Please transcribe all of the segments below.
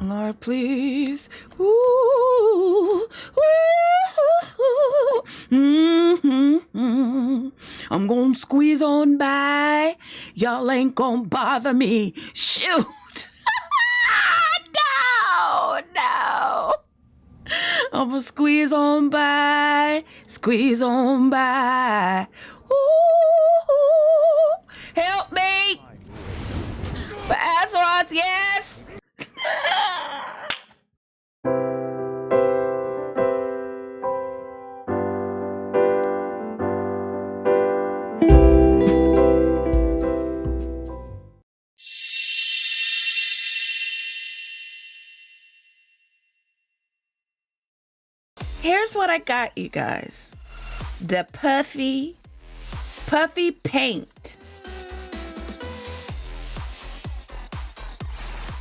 Lord, please. Ooh, ooh, mm-hmm. I'm gonna squeeze on by. Y'all ain't gonna bother me. Shoot. No, no. I'm gonna squeeze on by. Squeeze on by. Ooh, help me. Azeroth, yes. Here's what I got, you guys. The Puffy paint.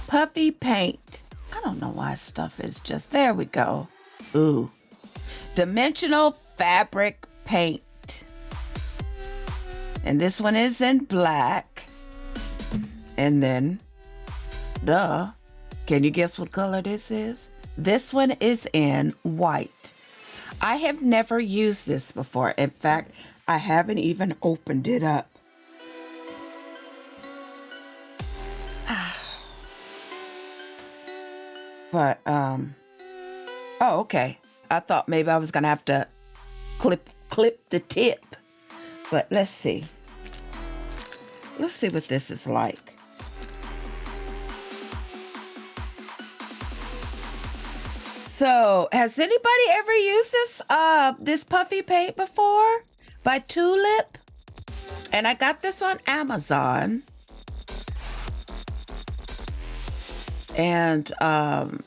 Puffy paint. I don't know why stuff is just, there we go. Ooh. Dimensional fabric paint. And this one is in black. And then, duh. Can you guess what color this is? This one is in white. I have never used this before. In fact, I haven't even opened it up. But, oh, okay. I thought maybe I was going to have to clip the tip. But let's see. Let's see what this is like. So, has anybody ever used this puffy paint before? By Tulip? And I got this on Amazon. And I'm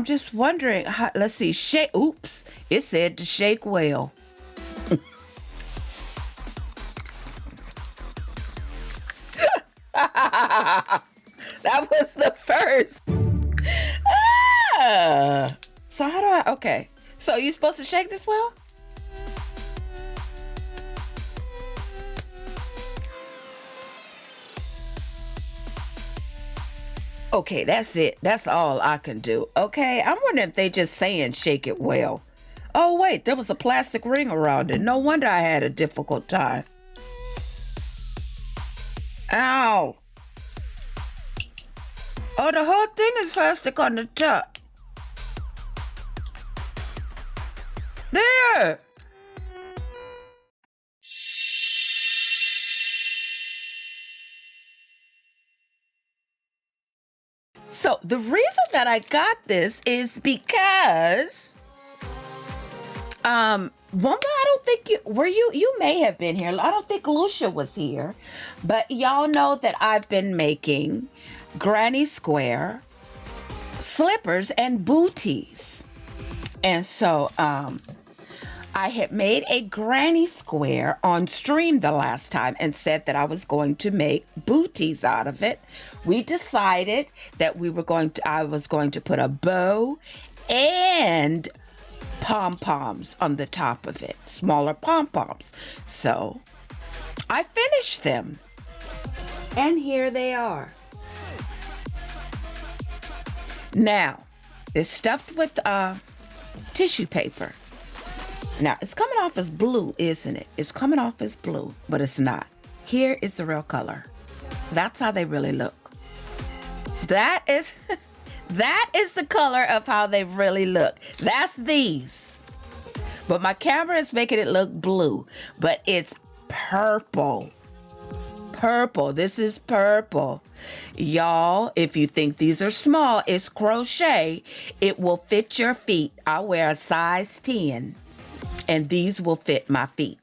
just wondering, let's see, oops, it said to shake well. That was the first. So how do I, okay. So you supposed to shake this well? Okay, that's it. That's all I can do. Okay, I'm wondering if they just saying shake it well. Oh wait, there was a plastic ring around it. No wonder I had a difficult time. Ow. Oh, the whole thing is plastic on the top. There. So the reason that I got this is because, one, I don't think you may have been here. I don't think Lucia was here, but y'all know that I've been making granny square slippers and booties. And so, I had made a granny square on stream the last time and said that I was going to make booties out of it. We decided that I was going to put a bow and pom-poms on the top of it, smaller pom-poms. So I finished them. And here they are. Now, it's stuffed with tissue paper. Now, it's coming off as blue, isn't it? It's coming off as blue, but it's not. Here is the real color. That's how they really look. That is the color of how they really look. That's these. But my camera is making it look blue, but it's purple. Purple. This is purple. Y'all, if you think these are small, it's crochet. It will fit your feet. I wear a size 10. And these will fit my feet.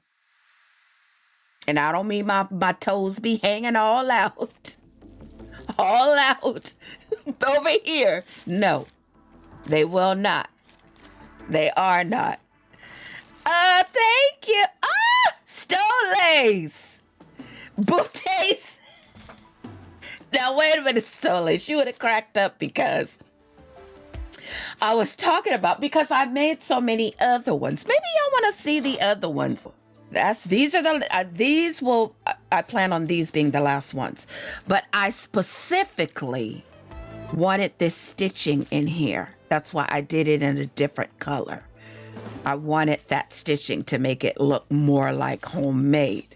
And I don't mean my toes be hanging all out. All out. Over here. No. They will not. They are not. Thank you. Stoles. Booties. Now, wait a minute, Stoles. You would have cracked up because I was talking about, because I made so many other ones. Maybe y'all want to see the other ones. I plan on these being the last ones. But I specifically wanted this stitching in here. That's why I did it in a different color. I wanted that stitching to make it look more like homemade.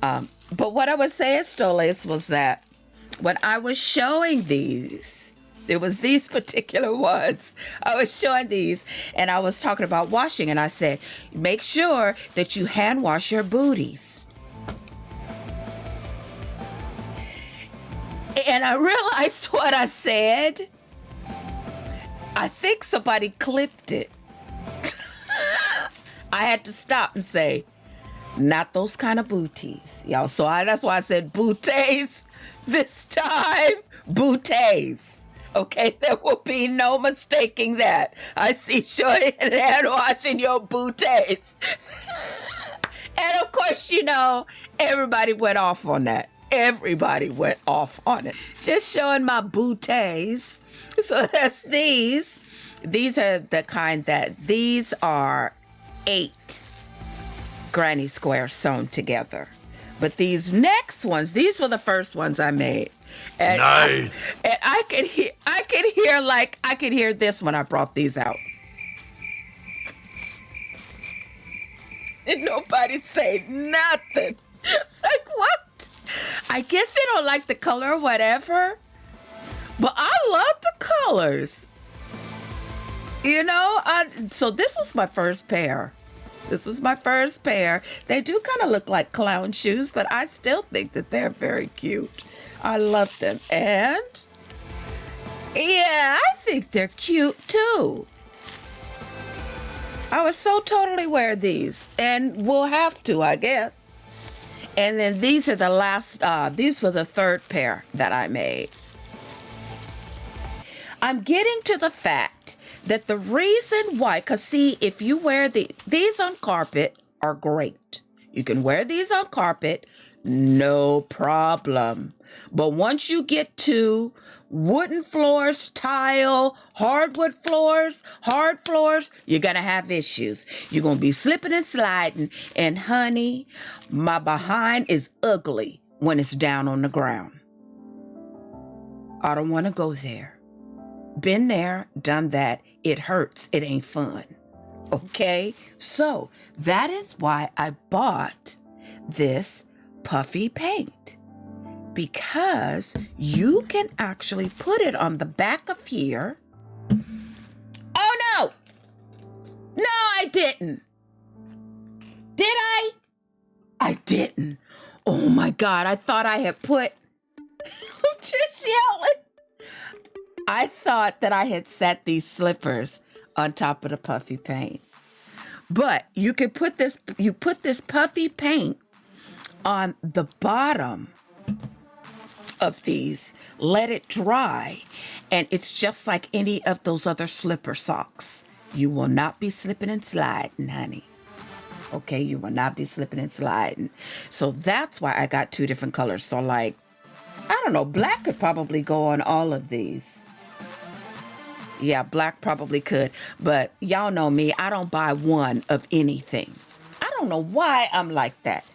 But what I was saying, Stolas, was that when I was showing these, it was these particular ones. I was showing these and I was talking about washing, and I said, make sure that you hand wash your booties. And I realized what I said. I think somebody clipped it. I had to stop and say, not those kind of booties, y'all. So that's why I said booties this time. Booties. Okay, there will be no mistaking that. I see Shorty and hand washing your booties. And of course, you know, everybody went off on that. Everybody went off on it. Just showing my booties. So that's these. These are the kind that, these are 8 granny squares sewn together. But these next ones, these were the first ones I made. And nice. I could hear this when I brought these out. And nobody said nothing. It's like, what? I guess they don't like the color or whatever. But I love the colors. You know, so this was my first pair. This is my first pair. They do kind of look like clown shoes, but I still think that they're very cute. I love them. And yeah, I think they're cute too. I would so totally wear these, and will have to, I guess. And then these are the last, these were the third pair that I made. I'm getting to the fact that the reason why, because see, if you wear these on carpet are great. You can wear these on carpet, no problem. But once you get to wooden floors, tile, hardwood floors, hard floors, you're going to have issues. You're going to be slipping and sliding. And honey, my behind is ugly when it's down on the ground. I don't want to go there. Been there, done that. It hurts. It ain't fun. Okay? So that is why I bought this puffy paint. Because you can actually put it on the back of here. Oh no! No, I didn't. Did I? I didn't. Oh my God, I thought I had put... I'm just yelling. I thought that I had set these slippers on top of the puffy paint. But you could put this, you put this puffy paint on the bottom of these, let it dry, and it's just like any of those other slipper socks. You will not be slipping and sliding, honey. Okay, you will not be slipping and sliding. So that's why I got 2 different colors. So like, I don't know, black could probably go on all of these. Yeah, black probably could, but y'all know me, I don't buy one of anything. I don't know why I'm like that.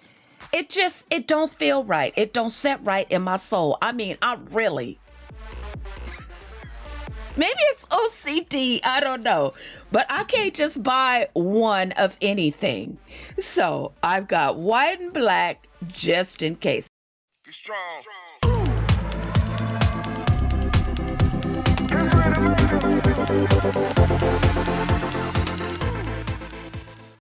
It don't feel right. It don't set right in my soul. I mean, I really, maybe it's OCD, I don't know, but I can't just buy one of anything. So I've got white and black just in case. Be strong.